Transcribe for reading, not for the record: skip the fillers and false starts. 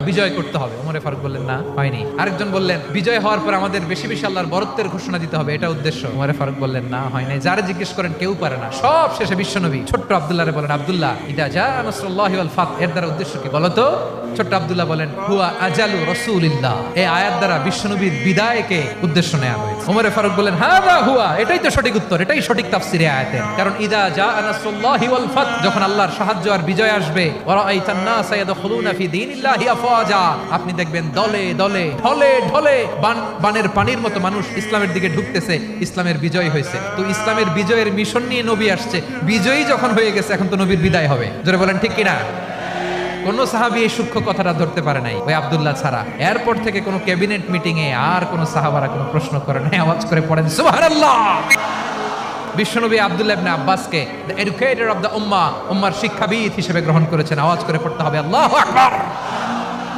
বিজয় করতে হবে। ওমর ফারুক বললেন না, হয়নি। আরেকজন বললেন বিজয় হওয়ার পর আমাদের বেশি বেশি আল্লাহর বরত্বের ঘোষণা দিতে হবে, এটা উদ্দেশ্য। ওমর ফারুক বললেন না, হয় নাই। যারা জিজ্ঞেস করেন কেউ পারে না। সব শেষে বিশ্বনবী ছোট্ট আব্দুল্লাহরে বলেন, আব্দুল্লাহ ইদা জা নাসরুল্লাহি ওয়াল ফাত, এর দ্বারা উদ্দেশ্য কি বলো তো? ছোট্ট আব্দুল্লাহ বলেন হুয়া আজালু রাসূলিল্লাহ, এই আয়াত দ্বারা বিশ্বনবীর বিদায়কে উদ্দেশ্য নেওয়া হয়েছে। ওমর ফারুক বলেন হাযা হুয়া, এটাই তো সঠিক উত্তর, এটাই সঠিক তাফসীরে আয়াতের। কারণ ইদা জা নাসরুল্লাহি ওয়াল ফাত, যখন আল্লাহর সাহায্য আর বিজয় আসবে, ওয়া রাআইতান নাস ইয়াদখুলুনা ফি দীনিল্লাহি আফওয়াজা, আপনি দেখবেন দলে দলে ঢলে ঢলে বানের পানির মতো মানুষ ইসলামের দিকে ঢুকতেছে, ইসলামের বিজয় হয়েছে। তো ইসলামের বিজয়ের মিশন নিয়ে নবী আসছে, বিজয়ী যখন হয়ে গেছে এখন তো নবীর বিদায় হবে। জোরে বলেন ঠিক কিনা? কোন সাহাবী এই সূক্ষ্ম কথাটা ধরতে পারে নাই, ওই আব্দুল্লাহ ছাড়া। এরপর থেকে কোন ক্যাবিনেট মিটিং এ আর কোন সাহাবারা কোনো প্রশ্ন করে নাই, আওয়াজ করে পড়েন সুবহানাল্লাহ। বিশ্বনবী আব্দুল্লাহ ইবনে আব্বাসকে দ্য এডুকেটর অফ দ্য উম্মাহ, উম্মার শিক্ষাবিদ হিসেবে গ্রহণ করেছেন। আওয়াজ করে পড়তে হবে আল্লাহু আকবার।